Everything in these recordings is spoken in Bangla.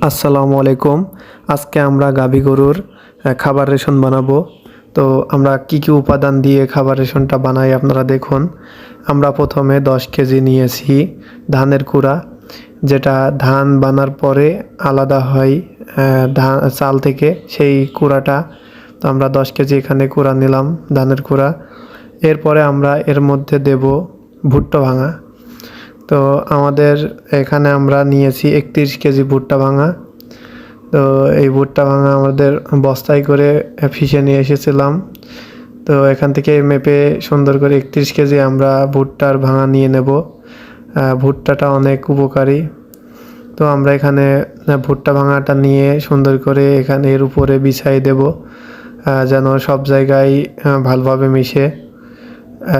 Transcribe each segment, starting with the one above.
আসসালামু আলাইকুম। আজকে আমরা গাভী গরুর খাবার রেশন বানাবো। তো আমরা কি কি উপাদান দিয়ে খাবার রেশনটা বানাই আপনারা দেখুন। আমরা প্রথমে 10 কেজি নিয়েছি ধানের কুড়া, যেটা ধান বানার পরে আলাদা হয় ধান চাল থেকে, সেই কুড়াটা। তো আমরা 10 কেজি এখানে কুড়া নিলাম, ধানের কুড়া। এরপরে আমরা এর মধ্যে দেব ভুট্টা ভাঙা। তো আমাদের এখানে আমরা নিয়েছি 31 কেজি ভুট্টা ভাঙা। তো এই ভুট্টা ভাঙা আমাদের বস্তায় করে ফিশে নিয়ে এসেছিলাম। তো এখান থেকে মেপে সুন্দর করে 31 কেজি আমরা ভুট্টার ভাঙা নিয়ে নেব। ভুট্টাটা অনেক উপকারী। তো আমরা এখানে ভুট্টা ভাঙাটা নিয়ে সুন্দর করে এখানে এর উপরে বিছাই দেব, যেন সব জায়গায় ভালোভাবে মিশে।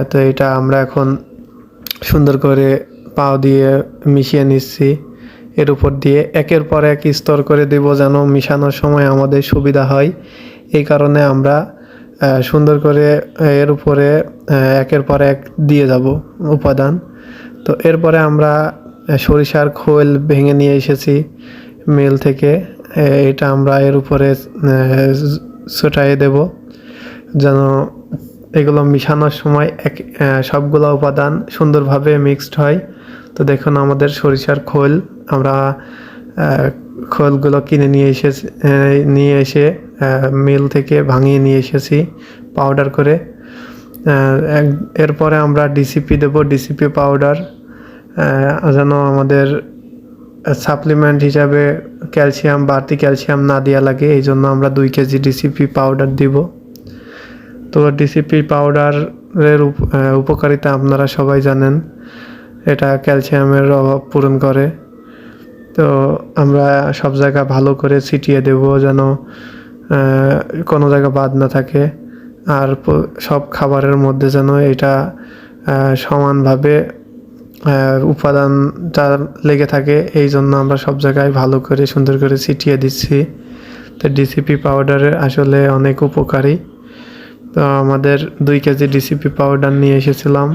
তো এটা আমরা এখন সুন্দর করে পাও দিয়ে মিশিয়ে নিচ্ছি। এর উপর দিয়ে একের পর এক স্তর করে দেব, যেন মিশানোর সময় আমাদের সুবিধা হয়। এই কারণে আমরা সুন্দর করে এর উপরে একের পর এক দিয়ে যাব উপাদান। তো এরপরে আমরা সরিষার খোল ভেঙে নিয়ে এসেছি মিল থেকে। এটা আমরা এর উপরে ছড়িয়ে দেব, যেন এগুলো মিশানোর সময় সবগুলো উপাদান সুন্দরভাবে মিক্সড হয়। তো দেখুন আমাদের সরিষার খোল আমরা খোলগুলো কিনে নিয়ে এসে মিল থেকে ভাঙিয়ে নিয়ে এসেছি পাউডার করে। এরপরে আমরা ডিসিপি দেব, ডিসিপি পাউডার, যেন আমাদের সাপ্লিমেন্ট হিসাবে ক্যালসিয়াম, বাড়তি ক্যালসিয়াম না দেওয়া লাগে। এই জন্য আমরা 2 কেজি ডিসিপি পাউডার দিব। তো ডিসিপি পাউডারের উপকারিতা আপনারা সবাই জানেন, এটা ক্যালসিয়ামের অভাব পূরণ করে। তো আমরা সব জায়গা ভালো করে ছিটিয়ে দেব, যেন কোনো জায়গা বাদ না থাকে। আর সব খাবারের মধ্যে যেন এটা সমানভাবে উপাদানটা লেগে থাকে, এই জন্য আমরা সব জায়গায় ভালো করে সুন্দর করে ছিটিয়ে দিচ্ছি। তো ডিসিপি পাউডারের আসলে অনেক উপকারী। তো আমাদের 2 কেজি ডিসিপি পাউডার নিয়ে এসেছিলাম।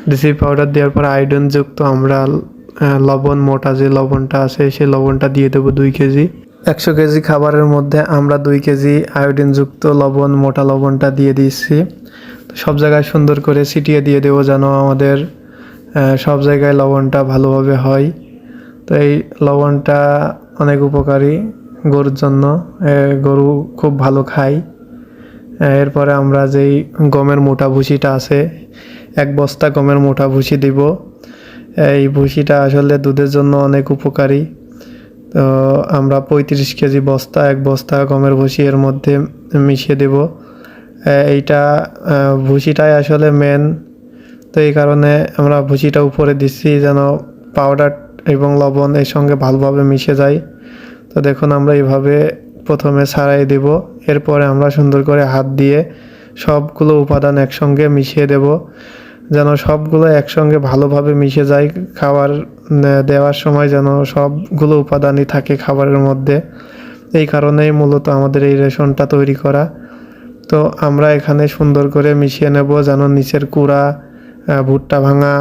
ডিসিপি পাউডার দেওয়ার পর আয়োডিনযুক্ত আমরা লবণ, মোটা যে লবণটা আছে সেই লবণটা দিয়ে দেবো 2 কেজি। 100 কেজি খাবারের মধ্যে আমরা 2 কেজি আয়োডিনযুক্ত লবণ, মোটা লবণটা দিয়ে দিচ্ছি। তো সব জায়গায় সুন্দর করে ছিটিয়ে দিয়ে দেবো, যেন আমাদের সব জায়গায় লবণটা ভালোভাবে হয়। তো এই লবণটা অনেক উপকারী গরুর জন্য, গরু খুব ভালো খায়। এরপরে আমরা যেই গমের মোটা ভুসিটা আছে, 1 বস্তা গমের মোটা ভুসি দিব। এই ভুসিটা আসলে দুধের জন্য অনেক উপকারী। তো আমরা 35 কেজি বস্তা, 1 বস্তা গমের ভুসি এর মধ্যে মিশিয়ে দেব। এইটা ভুসিটাই আসলে মেন। তো এই কারণে আমরা ভুসিটা উপরে দিচ্ছি, যেন পাউডার এবং লবণ এর সঙ্গে ভালোভাবে মিশে যায়। তো দেখুন আমরা এইভাবে প্রথমে ছাড়াই দেব। এরপরে আমরা সুন্দর করে হাত দিয়ে সবগুলো উপাদান একসঙ্গে মিশিয়ে দেব, যেন সবগুলো একসঙ্গে ভালোভাবে মিশে যায়। খাবার দেওয়ার সময় যেন সবগুলো উপাদানই থাকে খাবারের মধ্যে। এই কারণেই মূলত আমাদের এই রেশনটা তৈরি করা। তো আমরা এখানে সুন্দর করে মিশিয়ে নেব, যেন নিচের কুড়া, ভুট্টা ভাঙা,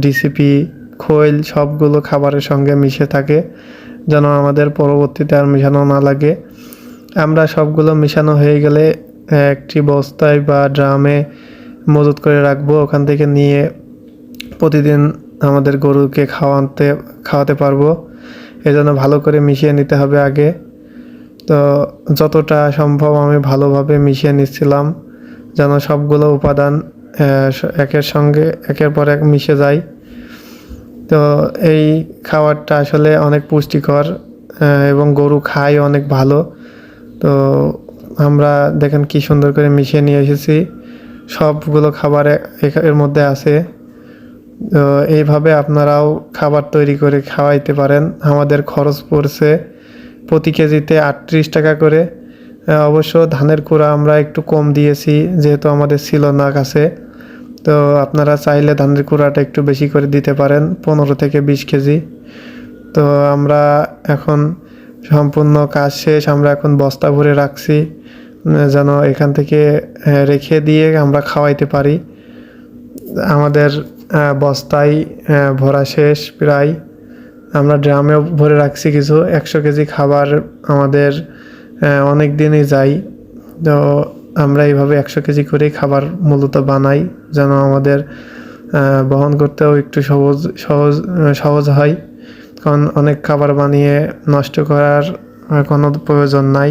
ডিসিপি, খৈল সবগুলো খাবারের সঙ্গে মিশে থাকে, যেন আমাদের পরবর্তীতে আর মেশানো না লাগে। আমরা সবগুলো মেশানো হয়ে গেলে একটি বস্তায় বা ড্রামে মজুত করে রাখবো। ওখান থেকে নিয়ে প্রতিদিন আমাদের গরুকে খাওয়াতে পারবো। এজন্য ভালো করে মিশিয়ে নিতে হবে আগে। তো যতটা সম্ভব আমি ভালোভাবে মিশিয়ে নিচ্ছিলাম, যেন সবগুলো উপাদান একের পর এক মিশে যায়। তো এই খাবারটা আসলে অনেক পুষ্টিকর এবং গরু খায় অনেক ভালো। তো আমরা দেখেন কি সুন্দর করে মিশিয়ে নিয়ে এসেছি, সবগুলো খাবার এর মধ্যে আছে। তো এইভাবে আপনারাও খাবার তৈরি করে খাওয়াইতে পারেন। আমাদের খরচ পড়ছে প্রতি কেজিতে 38 টাকা করে। অবশ্য ধানের কুড়া আমরা একটু কম দিয়েছি, যেহেতু আমাদের ছিল না কাছে। তো আপনারা চাইলে ধানের কুড়াটা একটু বেশি করে দিতে পারেন, 15 থেকে 20 কেজি। তো আমরা এখন সম্পূর্ণ কাজ শেষ, আমরা এখন বস্তা ভরে রাখছি, যেন এখান থেকে রেখে দিয়ে আমরা খাওয়াইতে পারি। আমাদের বস্তায় ভরা শেষ প্রায়। আমরা ড্রামেও ভরে রাখছি কিছু 100 কেজি খাবার আমাদের অনেক দিনই যায়। তো আমরা এইভাবে 100 কেজি করেই খাবার মূলত বানাই, যেন আমাদের বহন করতেও একটু সহজ হয়, কারণ অনেক খাবার বানিয়ে নষ্ট করার কোনো প্রয়োজন নাই।